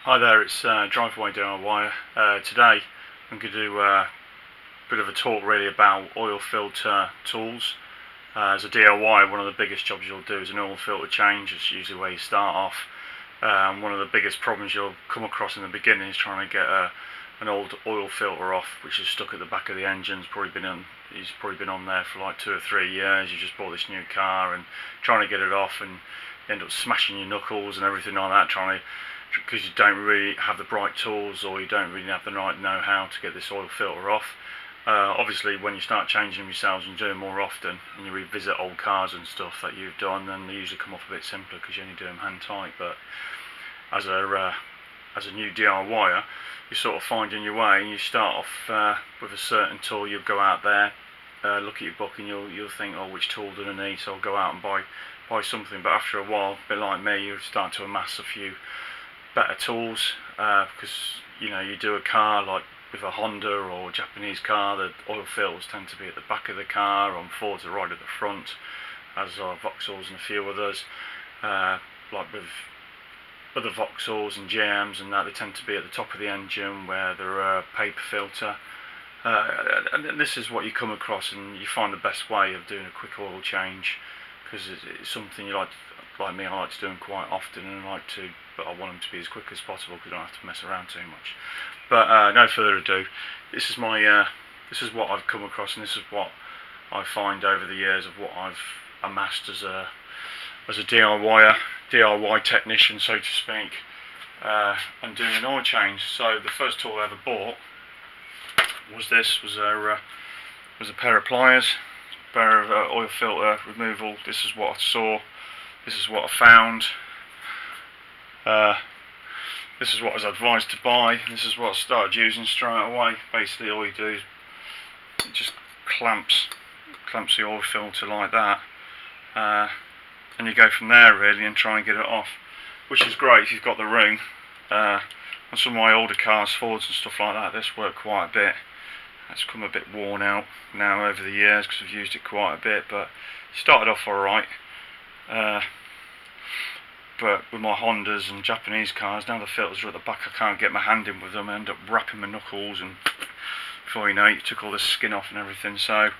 Hi there, it's Driveway DIY. Today I'm going to do a bit of a talk really about oil filter tools. As a DIY, one of the biggest jobs you'll do is an oil filter change. It's usually where you start off. One of the biggest problems you'll come across in the beginning is trying to get an old oil filter off, which is stuck at the back of the engine. He's probably been on there for like 2 or 3 years. You just bought this new car and trying to get it off, and you end up smashing your knuckles and everything like that, because you don't really have the right tools, or you don't really have the right know-how to get this oil filter off. Obviously, when you start changing them yourselves and doing them more often, and you revisit old cars and stuff that you've done, then they usually come off a bit simpler because you only do them hand tight. But as a new DIYer, you're sort of finding your way, and you start off with a certain tool. You'll go out there, look at your book, and you'll think, oh, which tool do I need? So I'll go out and buy something. But after a while, a bit like me, you start to amass a few better tools, because you do a car like with a Honda or a Japanese car, the oil filters tend to be at the back of the car. On Fords are right at the front, as are Vauxhalls and a few others. Like with other Vauxhalls and GMs and that, they tend to be at the top of the engine where they're a paper filter. And this is what you come across, and you find the best way of doing a quick oil change, because it's something you like me, I like to do them quite often, and but I want them to be as quick as possible because I don't have to mess around too much. But no further ado, this is what I've come across, and this is what I find over the years of what I've amassed as a DIY technician, so to speak, and doing an oil change. So the first tool I ever bought was a pair of pliers, a pair of oil filter removal. This is what I saw. This is what I found. This is what I was advised to buy. This is what I started using straight away. Basically, all you do is it just clamps the oil filter like that, and you go from there really and try and get it off, which is great if you've got the room. On some of my older cars, Fords and stuff like that, this worked quite a bit. It's become a bit worn out now over the years because I've used it quite a bit, but it started off alright. But with my Hondas and Japanese cars, now the filters are at the back, I can't get my hand in with them. I end up wrapping my knuckles, and before you know it, you took all the skin off and everything. So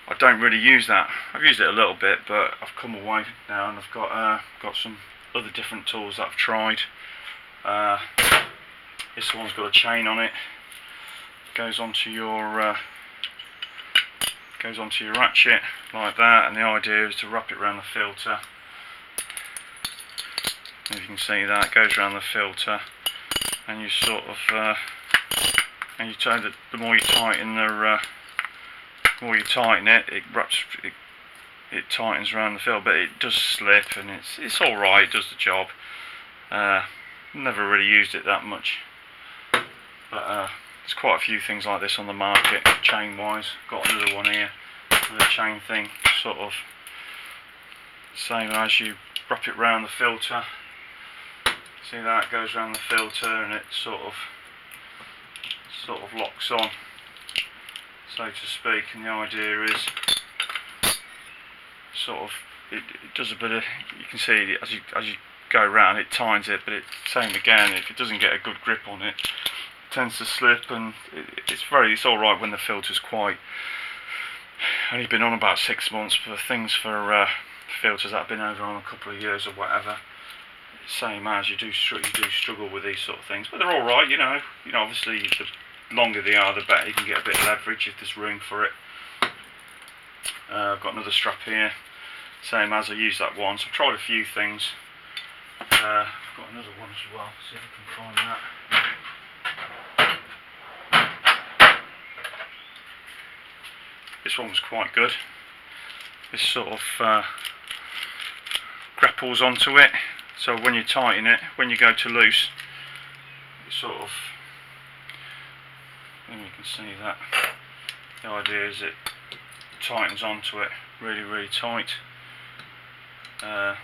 I don't really use that. I've used it a little bit, but I've come away now, and I've got some other different tools that I've tried. This one's got a chain on it. Goes onto your ratchet like that, and the idea is to wrap it around the filter. As you can see, that goes around the filter, and you sort of and you tell that the more you tighten it tightens around the filter, but it does slip, and it's all right. It does the job. Never really used it that much, but there's quite a few things like this on the market, chain wise. Got another one here with a chain thing, sort of same as you wrap it around the filter. See that, it goes around the filter, and it sort of locks on, so to speak. And the idea is it does a bit of, you can see as you go around, it tightens it, but same again, if it doesn't get a good grip on it, it tends to slip. And it's all right when the filter's only been on about 6 months. For filters that have been over on a couple of years or whatever, same as you do struggle with these sort of things, but they're all right. Obviously the longer they are, the better. You can get a bit of leverage if there's room for it. I've got another strap here, same as I used that one. So I've tried a few things. I've got another one as well. See if I can find that. This one was quite good. This sort of grapples onto it. So when you tighten it, when you go to loose, it sort of, and you can see that. The idea is it tightens onto it really, really tight. Yeah,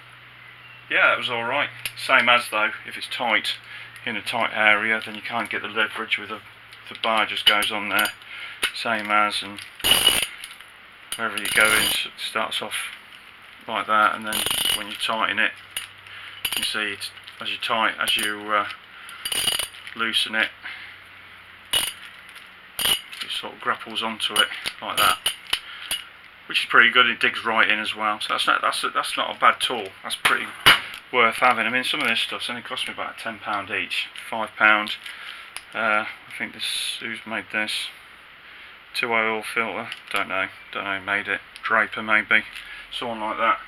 it was alright. Same as though, if it's tight, in a tight area, then you can't get the leverage with the bar just goes on there. Same as, and wherever you go in, it starts off like that, and then when you tighten it, you see as you loosen it. It sort of grapples onto it like that, which is pretty good. It digs right in as well. So that's not a bad tool. That's pretty worth having. I mean, some of this stuff's only cost me about £10 each, £5. I think this, who's made this? 2i oil filter. Don't know. Made it. Draper maybe. Someone like that.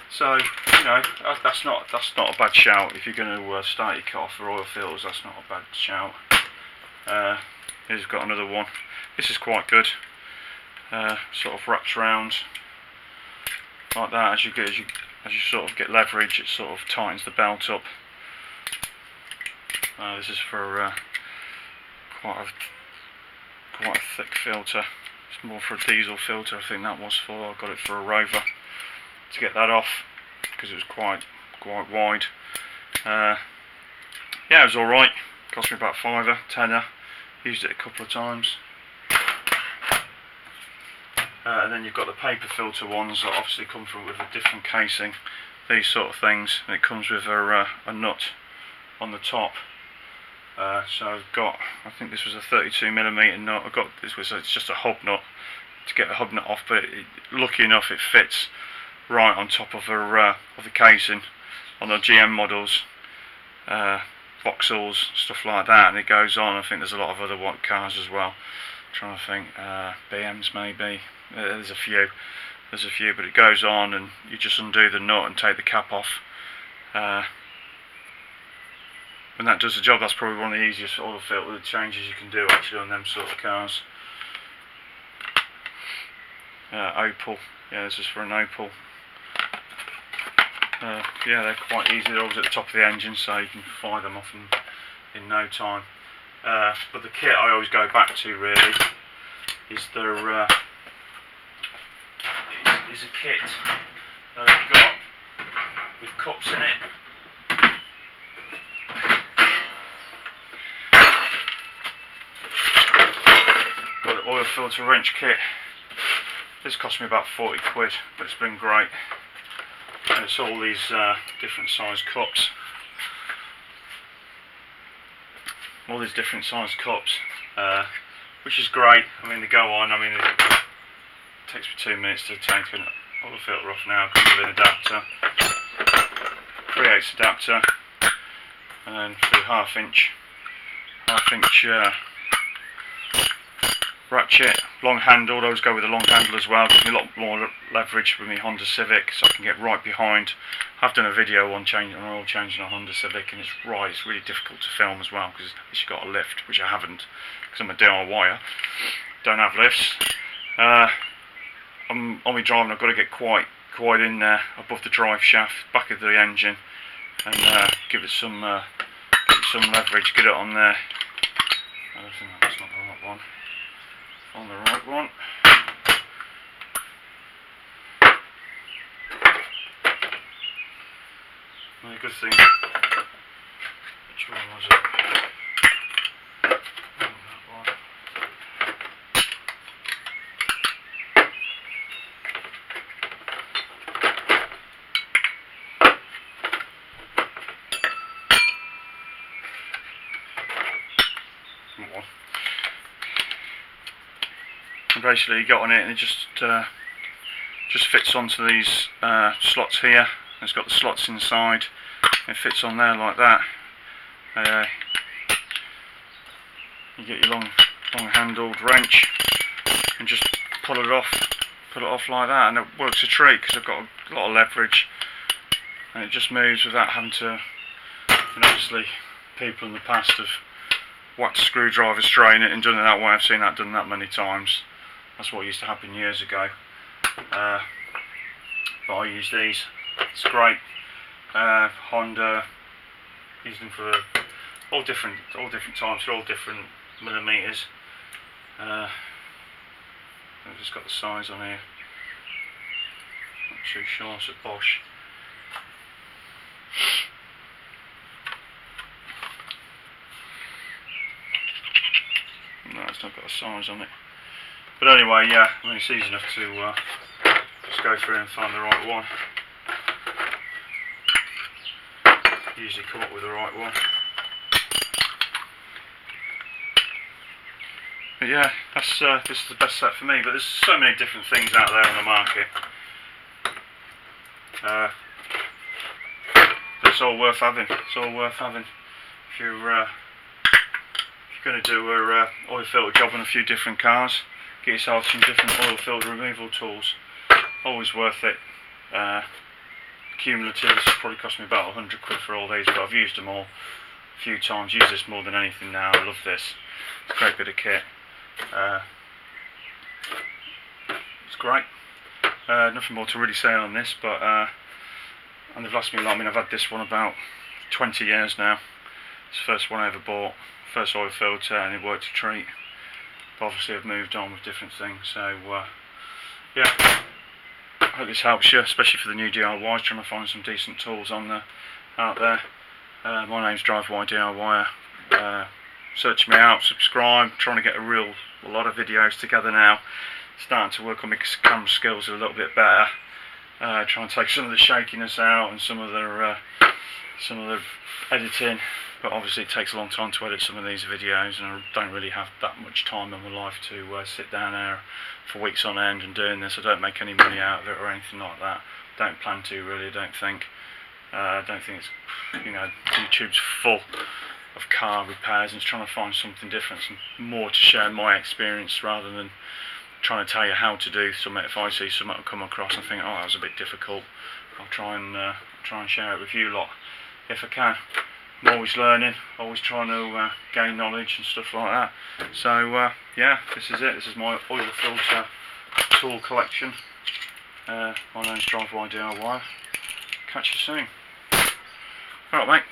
So you know, that's not a bad shout if you're going to start your kit off for oil filters. That's not a bad shout. Here's got another one. This is quite good. Sort of wraps around like that. As you sort of get leverage, it sort of tightens the belt up. This is for quite a thick filter. It's more for a diesel filter, I think that was for. I got it for a Rover to get that off because it was quite wide. Yeah, it was all right. Cost me about £5, £10. Used it a couple of times. And then you've got the paper filter ones that obviously come with a different casing. These sort of things, and it comes with a nut on the top. So I've got, I think this was a 32mm nut. It's just a hub nut to get the hub nut off, but lucky enough it fits right on top of the casing on the GM models, Vauxhalls, stuff like that, and it goes on. I think there's a lot of other cars as well. I'm trying to think, BMs maybe. There's a few, but it goes on, and you just undo the nut and take the cap off. And that does the job. That's probably one of the easiest oil filter changes you can do actually on them sort of cars. Opel, yeah, this is for an Opel. Yeah, they're quite easy. They're always at the top of the engine, so you can fire them off in no time. But the kit I always go back to really is a kit that I've got with cups in it. Got the oil filter wrench kit. This cost me about 40 quid, but it's been great. And it's all these different size cups. All these different size cups, which is great. I mean, they go on. I mean, it takes me 2 minutes to take an oil filter off now. Comes with an adapter, 3/8 adapter, and then for the half inch ratchet, long handled. I always go with a long handle as well. Gives me a lot more leverage with my Honda Civic, so I can get right behind. I've done a video on oil changing a Honda Civic, and it's really difficult to film as well because you've got a lift, which I haven't because I'm a DIYer. Don't have lifts. On my driving, I've got to get quite in there above the drive shaft, back of the engine, and give it some leverage. Get it on there. I don't think that's not the right one. On the right one. The good thing. Which one was it? That one. And basically you get on it and it just fits onto these slots here. It's got the slots inside. It fits on there like that. You get your long handled wrench and just pull it off like that, and it works a treat because I've got a lot of leverage, and it just moves without having to. And obviously, people in the past have whacked a screwdriver straight in it and done it that way. I've seen that done that many times. That's what used to happen years ago. But I use these. It's great. Honda, use them for all different times, for all different millimeters. I've just got the size on here. Not too sure. It's a Bosch. No, it's not got a size on it. But anyway, yeah, I mean, it's easy enough to just go through and find the right one. Usually come up with the right one. But yeah, that's this is the best set for me. But there's so many different things out there on the market. But it's all worth having. It's all worth having. If you're going to do a oil filter job on a few different cars, get yourself some different oil filter removal tools. Always worth it. Cumulative, this has probably cost me about 100 quid for all these, but I've used them all a few times. Use this more than anything now. I love this. It's a great bit of kit. It's great. Nothing more to really say on this, but and they've lasted me long. I mean, I've had this one about 20 years now. It's the first one I ever bought, first oil filter, and it worked a treat. But obviously I've moved on with different things, so yeah. I hope this helps you, especially for the new DIYs, trying to find some decent tools out there. My name's DriveWhy DIY. Search me out, subscribe, trying to get a lot of videos together now. Starting to work on my camera skills a little bit better. Trying to take some of the shakiness out and some of the editing. But obviously it takes a long time to edit some of these videos, and I don't really have that much time in my life to sit down there for weeks on end and doing this. I don't make any money out of it or anything like that. Don't plan to, really. I don't think it's, YouTube's full of car repairs, and it's trying to find something different, some more to share my experience rather than trying to tell you how to do something. If I see something come across and think, oh, that was a bit difficult, I'll try and share it with you lot if I can. I'm always learning, always trying to gain knowledge and stuff like that. So yeah, this is it. This is my oil filter tool collection. My name's DriveWhy DIY. Catch you soon. Alright, mate.